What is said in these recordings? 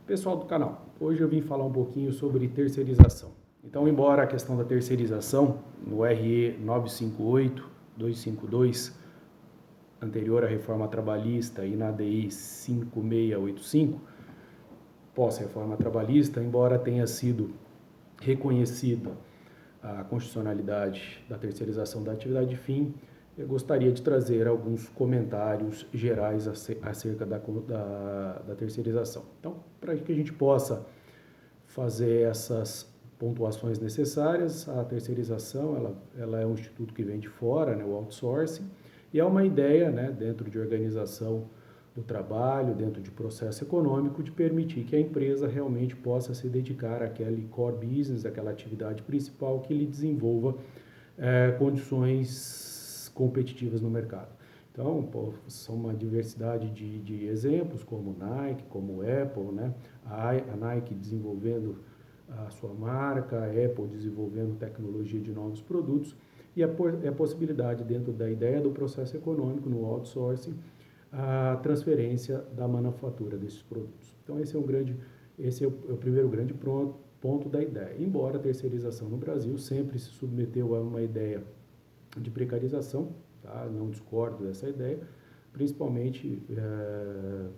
Pessoal do canal, hoje eu vim falar um pouquinho sobre terceirização. Então, embora a questão da terceirização no RE 958-252, anterior à reforma trabalhista, e na ADI 5685, pós-reforma trabalhista, embora tenha sido reconhecida a constitucionalidade da terceirização da atividade de fim, eu gostaria de trazer alguns comentários gerais acerca da terceirização. Então, para que a gente possa fazer essas pontuações necessárias, a terceirização ela é um instituto que vem de fora, né, o outsourcing, e é uma ideia, né, dentro de organização do trabalho, dentro de processo econômico, de permitir que a empresa realmente possa se dedicar àquele core business, àquela atividade principal que lhe desenvolva condições competitivas no mercado. Então, são uma diversidade de exemplos, como Nike, como Apple, né? A Nike desenvolvendo a sua marca, a Apple desenvolvendo tecnologia de novos produtos, e a possibilidade, dentro da ideia do processo econômico, no outsourcing, a transferência da manufatura desses produtos. Então, esse é o primeiro grande ponto da ideia. Embora a terceirização no Brasil sempre se submeteu a uma ideia de precarização, tá? Não discordo dessa ideia, principalmente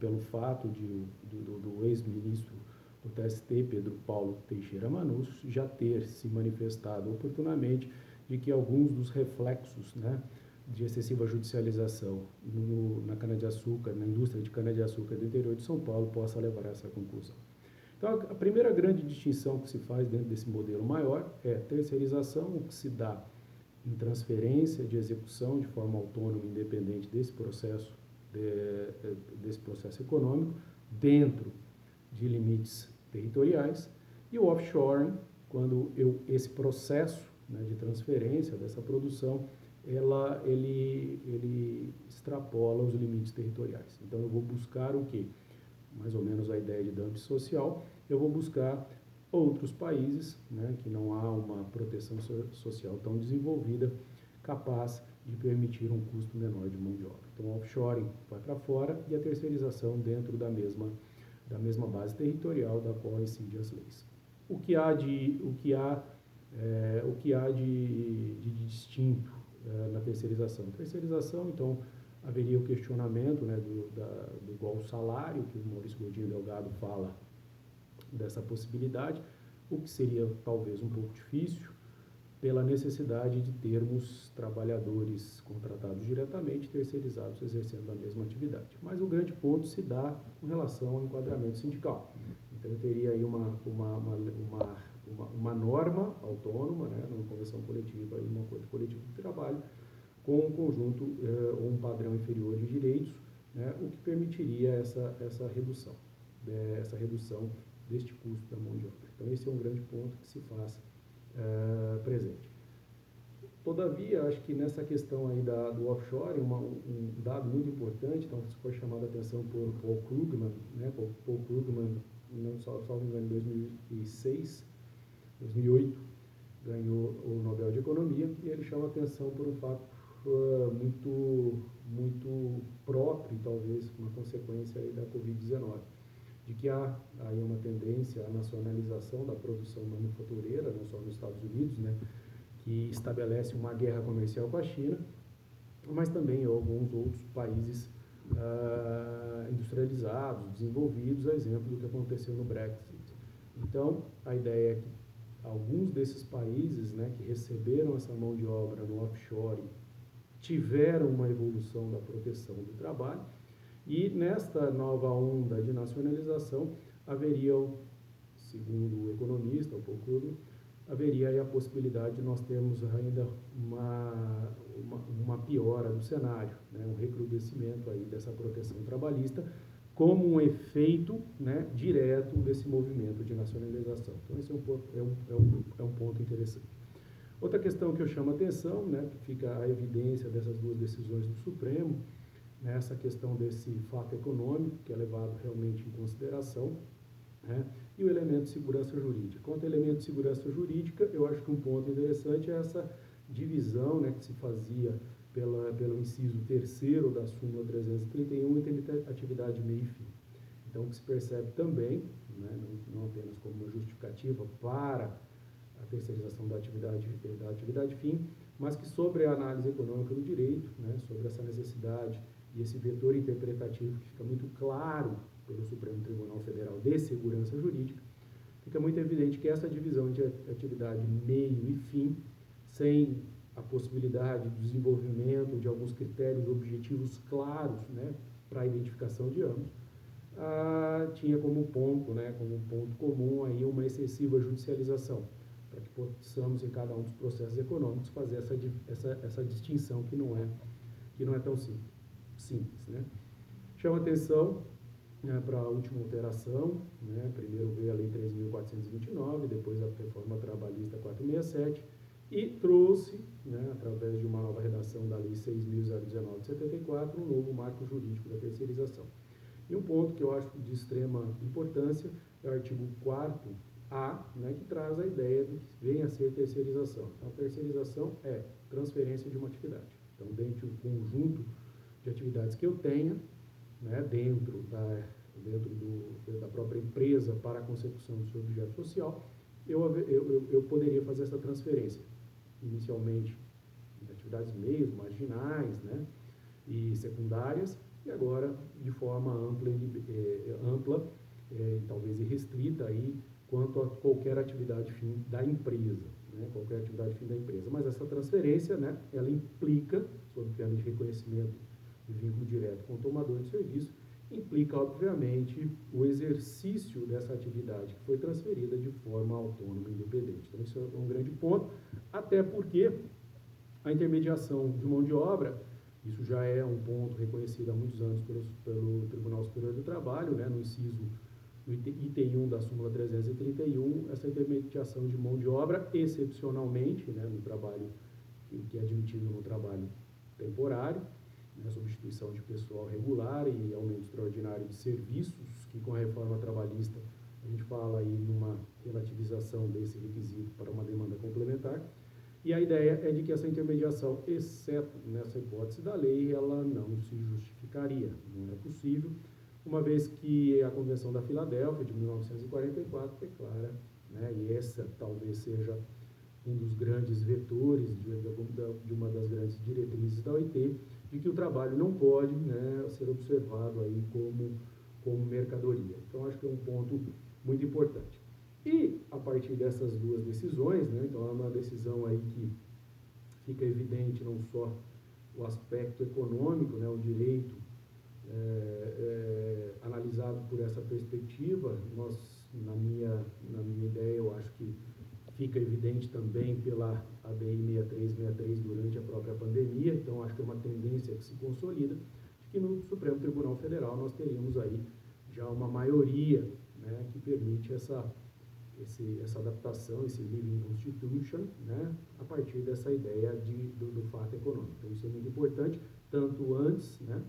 pelo fato do ex-ministro do TST, Pedro Paulo Teixeira Manus, já ter se manifestado oportunamente de que alguns dos reflexos, né, de excessiva judicialização na cana-de-açúcar, na indústria de cana-de-açúcar do interior de São Paulo, possa levar a essa conclusão. Então, a primeira grande distinção que se faz dentro desse modelo maior é terceirização, o que se dá em transferência de execução de forma autônoma e independente desse processo econômico, dentro de limites territoriais, e o offshoring, quando esse processo, né, de transferência dessa produção, ele extrapola os limites territoriais. Então, eu vou buscar o quê? Mais ou menos a ideia de dumping social, eu vou buscar outros países, né, que não há uma proteção social tão desenvolvida, capaz de permitir um custo menor de mão de obra. Então, o offshoring vai para fora e a terceirização dentro da mesma base territorial da qual incide as leis. O que há de distinto na terceirização? Terceirização, então, haveria o questionamento, né, do igual salário, que o Maurício Godinho Delgado fala dessa possibilidade, o que seria talvez um pouco difícil pela necessidade de termos trabalhadores contratados diretamente, terceirizados, exercendo a mesma atividade. Mas o grande ponto se dá com relação ao enquadramento sindical. Então, eu teria aí uma norma autônoma, né, numa convenção coletiva e um acordo coletivo de trabalho, com um conjunto ou um padrão inferior de direitos, né, o que permitiria essa redução deste custo da mão de obra. Então, esse é um grande ponto que se faz presente. Todavia, acho que nessa questão aí do offshore, um dado muito importante, então, se for chamado a atenção por Paul Krugman, né, Paul Krugman, não salvo engano, em 2008, ganhou o Nobel de Economia, e ele chama a atenção por um fato muito próprio, e talvez uma consequência aí da Covid-19, de que há aí uma tendência à nacionalização da produção manufatureira, não só nos Estados Unidos, né, que estabelece uma guerra comercial com a China, mas também em alguns outros países industrializados, desenvolvidos, a exemplo do que aconteceu no Brexit. Então, a ideia é que alguns desses países, né, que receberam essa mão de obra no offshore tiveram uma evolução da proteção do trabalho, e nesta nova onda de nacionalização haveria, segundo o economista, o Paul Krugman, haveria aí a possibilidade de nós termos ainda uma piora do cenário, né, um recrudescimento aí dessa proteção trabalhista, como um efeito, né, direto desse movimento de nacionalização. Então, esse é um ponto interessante. Outra questão que eu chamo a atenção, né, que fica a evidência dessas duas decisões do Supremo, né, essa questão desse fato econômico, que é levado realmente em consideração, né, e o elemento de segurança jurídica. Quanto ao elemento de segurança jurídica, eu acho que um ponto interessante é essa divisão, né, que se fazia pelo inciso 3º da súmula 331 entre atividade meio e fim. Então, o que se percebe também, né, não apenas como uma justificativa para a terceirização da atividade fim, mas que sobre a análise econômica do direito, né, sobre essa necessidade e esse vetor interpretativo que fica muito claro pelo Supremo Tribunal Federal de segurança jurídica, fica muito evidente que essa divisão de atividade meio e fim, sem a possibilidade do desenvolvimento de alguns critérios objetivos claros, né, para a identificação de ambos, tinha como ponto, né, como ponto comum aí uma excessiva judicialização, para que possamos em cada um dos processos econômicos fazer essa distinção que não é tão simples, né. Chama atenção, né, para a última alteração, né, primeiro veio a Lei 3.429, depois a Reforma Trabalhista 467, e trouxe, né, através de uma nova redação da Lei 6.019 de 74, um novo marco jurídico da terceirização. E um ponto que eu acho de extrema importância é o artigo 4º, né, que traz a ideia do que vem a ser terceirização. Então, a terceirização é transferência de uma atividade. Então, dentro do conjunto de atividades que eu tenha, né, dentro da própria empresa para a consecução do seu objeto social, eu poderia fazer essa transferência, inicialmente de atividades meios, marginais, né, e secundárias, e agora de forma ampla, talvez irrestrita aí, quanto a qualquer atividade fim da empresa, né, qualquer atividade fim da empresa. Mas essa transferência, né, ela implica, sob pena de reconhecimento de vínculo direto com o tomador de serviço, implica, obviamente, o exercício dessa atividade que foi transferida de forma autônoma e independente. Então, isso é um grande ponto, até porque a intermediação de mão de obra, isso já é um ponto reconhecido há muitos anos pelo Tribunal Superior do Trabalho, né, no item 1 da súmula 331, essa intermediação de mão de obra, excepcionalmente, né, no trabalho que é admitido no trabalho temporário, né, substituição de pessoal regular e aumento extraordinário de serviços, que com a reforma trabalhista a gente fala aí numa relativização desse requisito para uma demanda complementar. E a ideia é de que essa intermediação, exceto nessa hipótese da lei, ela não se justificaria, não é possível, uma vez que a Convenção da Filadélfia, de 1944, declara, né, e essa talvez seja um dos grandes vetores de uma das grandes diretrizes da OIT, de que o trabalho não pode, né, ser observado aí como mercadoria. Então, acho que é um ponto muito importante. E, a partir dessas duas decisões, né, então é uma decisão aí que fica evidente não só o aspecto econômico, né, o direito analisado por essa perspectiva, na minha ideia, eu acho que fica evidente também pela ABI 6363 durante a própria pandemia, então acho que é uma tendência que se consolida, de que no Supremo Tribunal Federal nós teríamos aí já uma maioria, né, que permite essa adaptação, esse living constitution, né, a partir dessa ideia do fato econômico. Então isso é muito importante, tanto antes, né,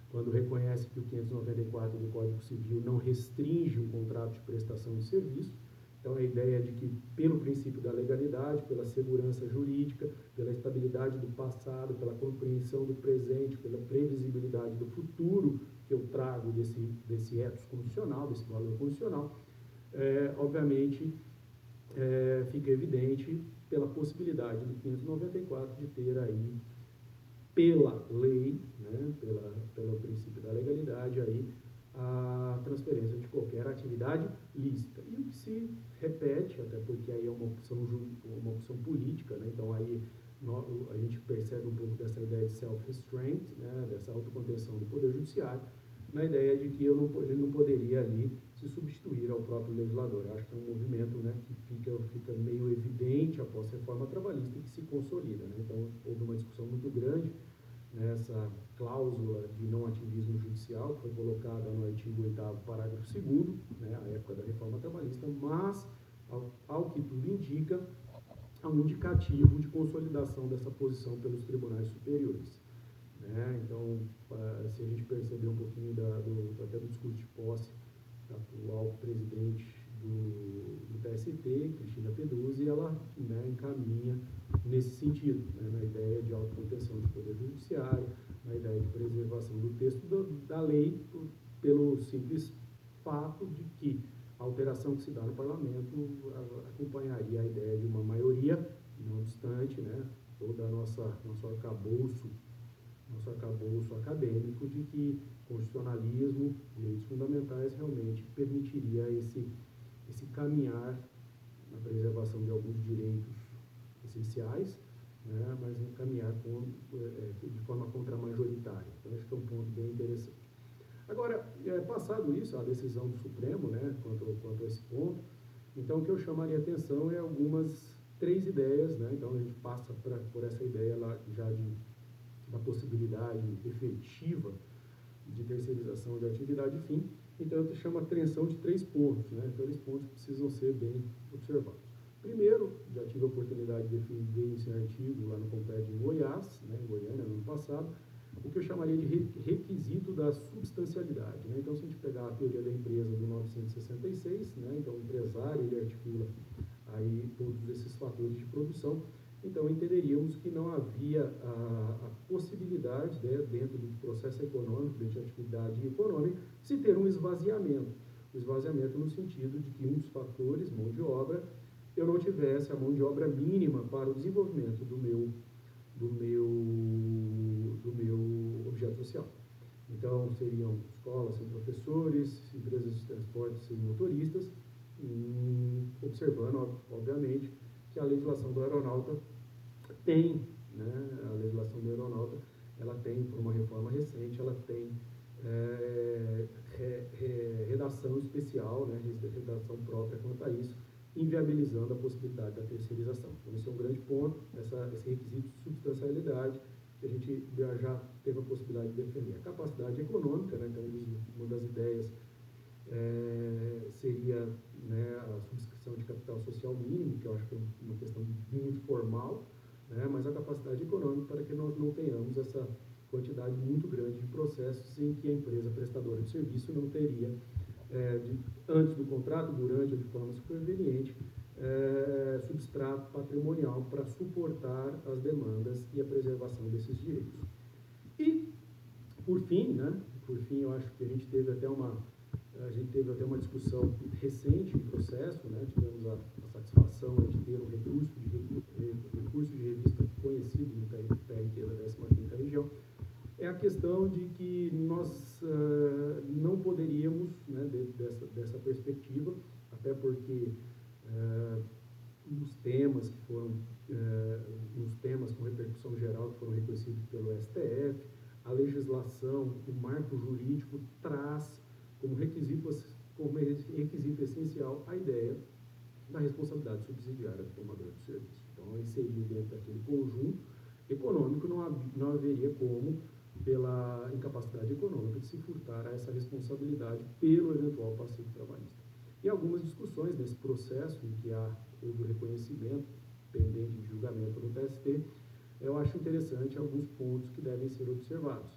quando reconhece que o 594 do Código Civil não restringe o contrato de prestação de serviço. Então, a ideia de que, pelo princípio da legalidade, pela segurança jurídica, pela estabilidade do passado, pela compreensão do presente, pela previsibilidade do futuro que eu trago desse ethos constitucional, desse valor constitucional, obviamente, fica evidente pela possibilidade do 594 de ter aí, pela lei, né, pelo princípio da legalidade, aí, a transferência de qualquer atividade lícita. E o que se repete, até porque aí é uma opção política, né, então aí a gente percebe um pouco dessa ideia de self-restraint, né, dessa autocontenção do Poder Judiciário, na ideia de que ele não poderia ali se substituir ao próprio legislador. Eu acho que é um movimento, né, que fica meio evidente após a reforma trabalhista e que se consolida, né? Então, houve uma discussão muito grande nessa cláusula de não ativismo judicial, que foi colocada no artigo 8º, parágrafo 2º, né, à época da reforma trabalhista, mas, ao que tudo indica, há um indicativo de consolidação dessa posição pelos tribunais superiores. Né? Então, se a gente perceber um pouquinho até do discurso de posse da atual presidente do TST, Cristina Peduzzi, ela, né, encaminha nesse sentido, né, na ideia de autocontenção do Poder Judiciário, na ideia de preservação do texto da lei, pelo simples fato de que a alteração que se dá no parlamento acompanharia a ideia de uma maioria, não obstante, né, todo nosso arcabouço acadêmico de que constitucionalismo, direitos fundamentais realmente permitiria esse caminhar na preservação de alguns direitos essenciais, né, mas um caminhar de forma contramajoritária. Então, acho que é um ponto bem interessante. Agora, passado isso, a decisão do Supremo, né, quanto a esse ponto, então o que eu chamaria atenção é algumas 3 ideias, né, então a gente passa por essa ideia lá já da possibilidade efetiva de terceirização de atividade fim, então eu chamo a atenção de 3 pontos, né, 3 pontos que precisam ser bem observados. Primeiro, já tive a oportunidade de defender esse artigo lá no Comped em Goiás, né, em Goiânia, no ano passado, o que eu chamaria de requisito da substancialidade, né? Então, se a gente pegar a teoria da empresa do 966, né, então o empresário ele articula aí todos esses fatores de produção, então entenderíamos que não havia a possibilidade, né, dentro do processo econômico, dentro da atividade econômica, se ter um esvaziamento. O esvaziamento no sentido de que um dos fatores, mão de obra, eu não tivesse a mão de obra mínima para o desenvolvimento do meu objeto social. Então, seriam escolas sem professores, empresas de transporte sem motoristas, observando, obviamente, que a legislação do aeronauta tem, né, ela tem, por uma reforma recente, ela tem redação especial, né, redação própria quanto a isso, inviabilizando a possibilidade da terceirização. Então, esse é um grande ponto, esse requisito de substancialidade, que a gente já teve a possibilidade de defender. A capacidade econômica, né, então uma das ideias seria, né, a subscrição de capital social mínimo, que eu acho que é uma questão muito formal, né, mas a capacidade econômica para que nós não tenhamos essa quantidade muito grande de processos em que a empresa prestadora de serviço não teria, antes do contrato, durante ou de forma superveniente, substrato patrimonial para suportar as demandas e a preservação desses direitos. E, por fim, eu acho que a gente teve até uma discussão recente em processo, né, tivemos a satisfação de ter um recurso de revista conhecido no TRT da 15ª região, é a questão de que nós não poderíamos, né, dessa perspectiva, até porque os temas com repercussão geral que foram reconhecidos pelo STF, a legislação, o marco jurídico traz como requisito essencial a ideia da responsabilidade subsidiária do tomador de serviço. Então, aí seria dentro daquele conjunto econômico, não haveria como, pela incapacidade econômica, de se furtar a essa responsabilidade pelo eventual passivo trabalhista. E algumas discussões nesse processo em que houve o reconhecimento pendente de julgamento no TST, eu acho interessante alguns pontos que devem ser observados.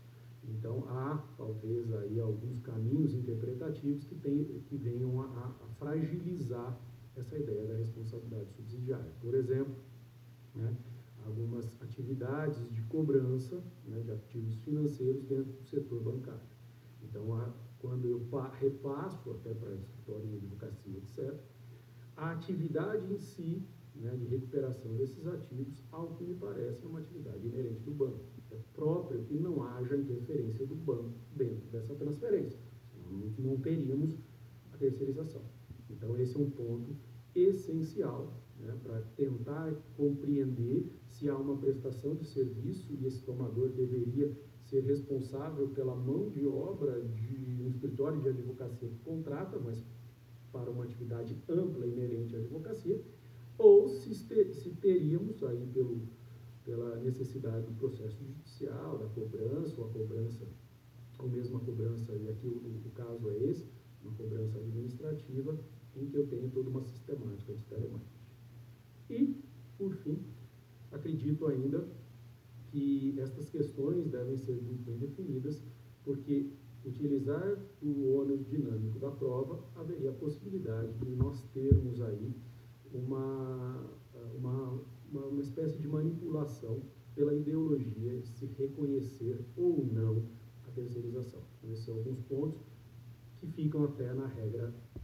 Então, há, talvez, aí alguns caminhos interpretativos que venham a fragilizar essa ideia da responsabilidade subsidiária. Por exemplo, né, algumas atividades de cobrança, né, de ativos financeiros dentro do setor bancário. Então, quando eu repasso até para escritório de advocacia, etc., a atividade em si, né, de recuperação desses ativos, ao que me parece, é uma atividade inerente do banco. É próprio que não haja interferência do banco dentro dessa transferência. Senão não teríamos a terceirização. Então, esse é um ponto essencial, né, para tentar compreender se há uma prestação de serviço e esse tomador deveria ser responsável pela mão de obra de um escritório de advocacia que contrata, mas para uma atividade ampla e inerente à advocacia, ou se teríamos aí pela necessidade do processo judicial, da cobrança, ou mesmo a cobrança, e aqui o caso é esse, uma cobrança administrativa, em que eu tenho toda uma sistemática de telemarketing. E, por fim, acredito ainda que estas questões devem ser muito bem definidas, porque utilizar o ônus dinâmico da prova, haveria a possibilidade de nós termos aí uma espécie de manipulação pela ideologia de se reconhecer ou não a terceirização. Então, esses são alguns pontos que ficam até na regra